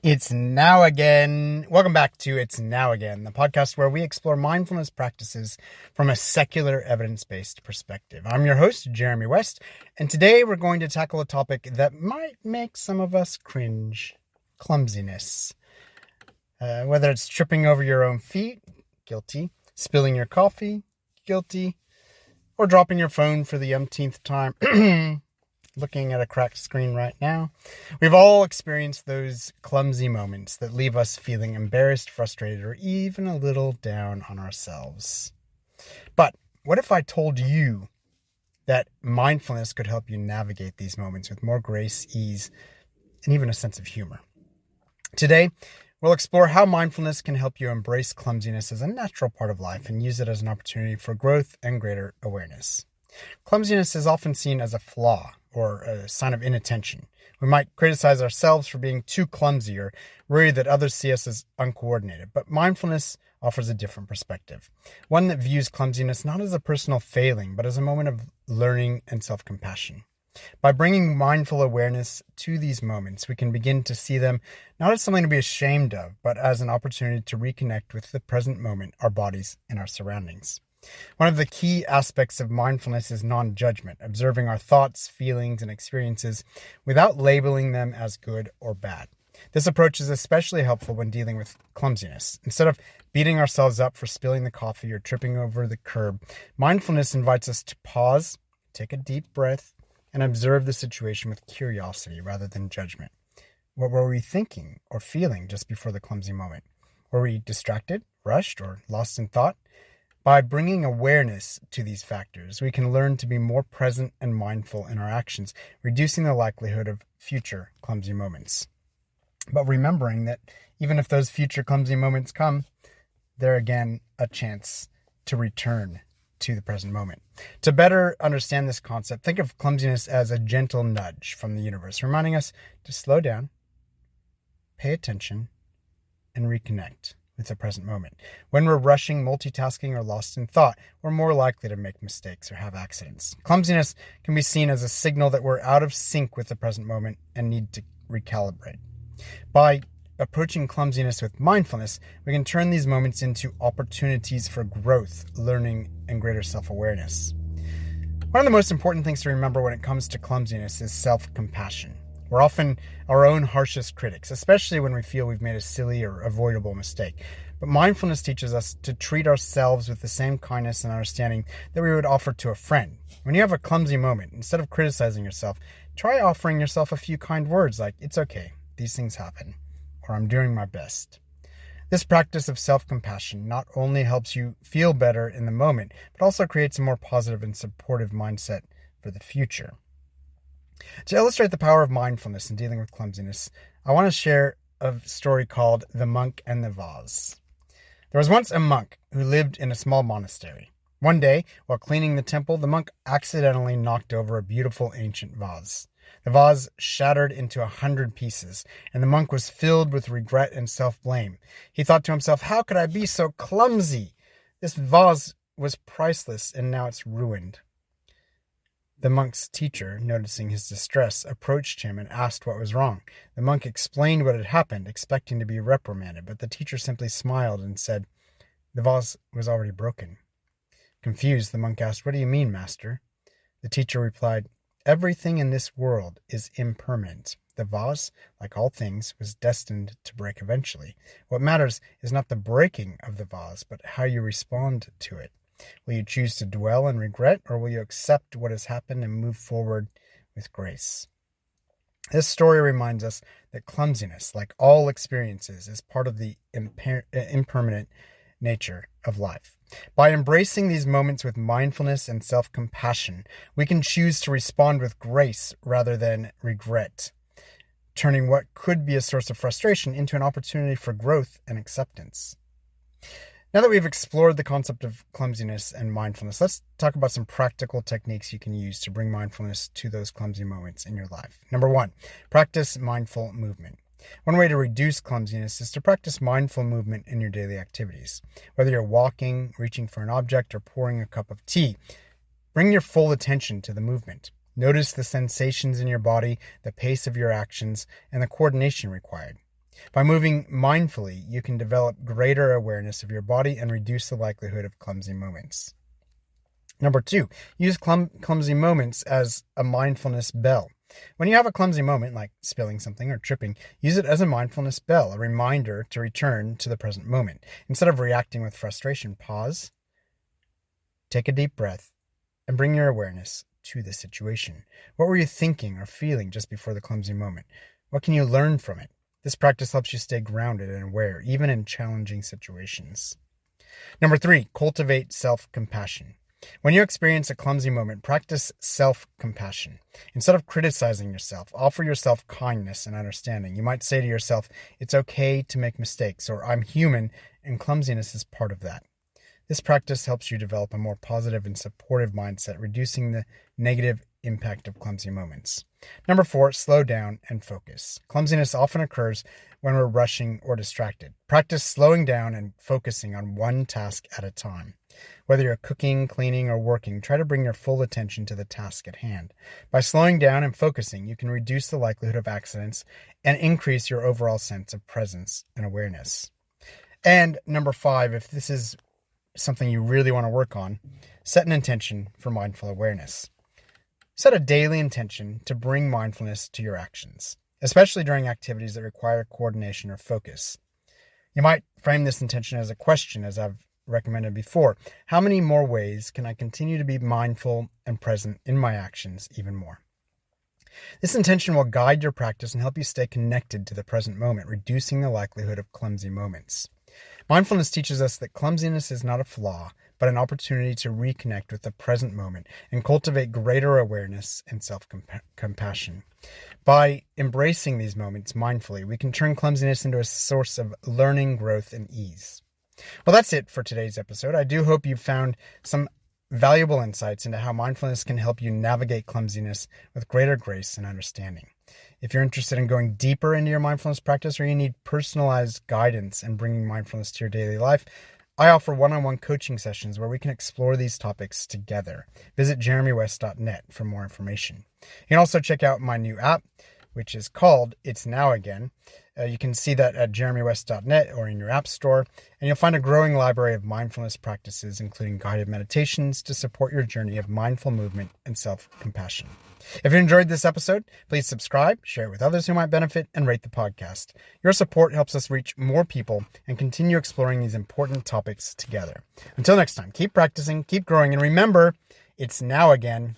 It's now again. Welcome back to It's Now Again, the podcast where we explore mindfulness practices from a secular, evidence-based perspective. I'm your host, Jeremy West, and today we're going to tackle a topic that might make some of us cringe: clumsiness. Whether it's tripping over your own feet, guilty; spilling your coffee, guilty; or dropping your phone for the umpteenth time. Looking at a cracked screen right now. We've all experienced those clumsy moments that leave us feeling embarrassed, frustrated, or even a little down on ourselves. But what if I told you that mindfulness could help you navigate these moments with more grace, ease, and even a sense of humor? Today, we'll explore how mindfulness can help you embrace clumsiness as a natural part of life and use it as an opportunity for growth and greater awareness. Clumsiness is often seen as a flaw or a sign of inattention. We might criticize ourselves for being too clumsy or worry that others see us as uncoordinated, but mindfulness offers a different perspective, one that views clumsiness not as a personal failing, but as a moment of learning and self-compassion. By bringing mindful awareness to these moments, we can begin to see them not as something to be ashamed of, but as an opportunity to reconnect with the present moment, our bodies, and our surroundings. One of the key aspects of mindfulness is non-judgment, observing our thoughts, feelings, and experiences without labeling them as good or bad. This approach is especially helpful when dealing with clumsiness. Instead of beating ourselves up for spilling the coffee or tripping over the curb, mindfulness invites us to pause, take a deep breath, and observe the situation with curiosity rather than judgment. What were we thinking or feeling just before the clumsy moment? Were we distracted, rushed, or lost in thought? By bringing awareness to these factors, we can learn to be more present and mindful in our actions, reducing the likelihood of future clumsy moments. But remembering that even if those future clumsy moments come, they're again a chance to return to the present moment. To better understand this concept, think of clumsiness as a gentle nudge from the universe, reminding us to slow down, pay attention, and reconnect with the present moment. When we're rushing, multitasking, or lost in thought, we're more likely to make mistakes or have accidents. Clumsiness can be seen as a signal that we're out of sync with the present moment and need to recalibrate. By approaching clumsiness with mindfulness, we can turn these moments into opportunities for growth, learning, and greater self-awareness. One of the most important things to remember when it comes to clumsiness is self-compassion. We're often our own harshest critics, especially when we feel we've made a silly or avoidable mistake. But mindfulness teaches us to treat ourselves with the same kindness and understanding that we would offer to a friend. When you have a clumsy moment, instead of criticizing yourself, try offering yourself a few kind words like, "It's okay, these things happen," or "I'm doing my best." This practice of self-compassion not only helps you feel better in the moment, but also creates a more positive and supportive mindset for the future. To illustrate the power of mindfulness in dealing with clumsiness, I want to share a story called The Monk and the Vase. There was once a monk who lived in a small monastery. One day, while cleaning the temple, the monk accidentally knocked over a beautiful ancient vase. The vase shattered into 100 pieces, and the monk was filled with regret and self-blame. He thought to himself, "How could I be so clumsy? This vase was priceless, and now it's ruined." The monk's teacher, noticing his distress, approached him and asked what was wrong. The monk explained what had happened, expecting to be reprimanded, but the teacher simply smiled and said, "The vase was already broken." Confused, the monk asked, "What do you mean, master?" The teacher replied, "Everything in this world is impermanent. The vase, like all things, was destined to break eventually. What matters is not the breaking of the vase, but how you respond to it. Will you choose to dwell in regret, or will you accept what has happened and move forward with grace?" This story reminds us that clumsiness, like all experiences, is part of the impermanent nature of life. By embracing these moments with mindfulness and self-compassion, we can choose to respond with grace rather than regret, turning what could be a source of frustration into an opportunity for growth and acceptance. Now that we've explored the concept of clumsiness and mindfulness, let's talk about some practical techniques you can use to bring mindfulness to those clumsy moments in your life. Number 1, practice mindful movement. One way to reduce clumsiness is to practice mindful movement in your daily activities. Whether you're walking, reaching for an object, or pouring a cup of tea, bring your full attention to the movement. Notice the sensations in your body, the pace of your actions, and the coordination required. By moving mindfully, you can develop greater awareness of your body and reduce the likelihood of clumsy moments. Number 2, use clumsy moments as a mindfulness bell. When you have a clumsy moment, like spilling something or tripping, use it as a mindfulness bell, a reminder to return to the present moment. Instead of reacting with frustration, pause, take a deep breath, and bring your awareness to the situation. What were you thinking or feeling just before the clumsy moment? What can you learn from it? This practice helps you stay grounded and aware, even in challenging situations. Number 3, cultivate self-compassion. When you experience a clumsy moment, practice self-compassion. Instead of criticizing yourself, offer yourself kindness and understanding. You might say to yourself, it's okay to make mistakes, or I'm human, and clumsiness is part of that. This practice helps you develop a more positive and supportive mindset, reducing the negative impact of clumsy moments. Number 4, slow down and focus. Clumsiness often occurs when we're rushing or distracted. Practice slowing down and focusing on one task at a time. Whether you're cooking, cleaning, or working, try to bring your full attention to the task at hand. By slowing down and focusing, you can reduce the likelihood of accidents and increase your overall sense of presence and awareness. And number 5, if this is something you really want to work on, set an intention for mindful awareness. Set a daily intention to bring mindfulness to your actions, especially during activities that require coordination or focus. You might frame this intention as a question, as I've recommended before. How many more ways can I continue to be mindful and present in my actions even more? This intention will guide your practice and help you stay connected to the present moment, reducing the likelihood of clumsy moments. Mindfulness teaches us that clumsiness is not a flaw, but an opportunity to reconnect with the present moment and cultivate greater awareness and self-compassion. By embracing these moments mindfully, we can turn clumsiness into a source of learning, growth, and ease. Well, that's it for today's episode. I do hope you found some valuable insights into how mindfulness can help you navigate clumsiness with greater grace and understanding. If you're interested in going deeper into your mindfulness practice, or you need personalized guidance in bringing mindfulness to your daily life, I offer one-on-one coaching sessions where we can explore these topics together. Visit jeremywest.net for more information. You can also check out my new app, which is called It's Now Again. You can see that at jeremywest.net or in your app store, and you'll find a growing library of mindfulness practices, including guided meditations to support your journey of mindful movement and self-compassion. If you enjoyed this episode, please subscribe, share it with others who might benefit, and rate the podcast. Your support helps us reach more people and continue exploring these important topics together. Until next time, keep practicing, keep growing, and remember, it's now again.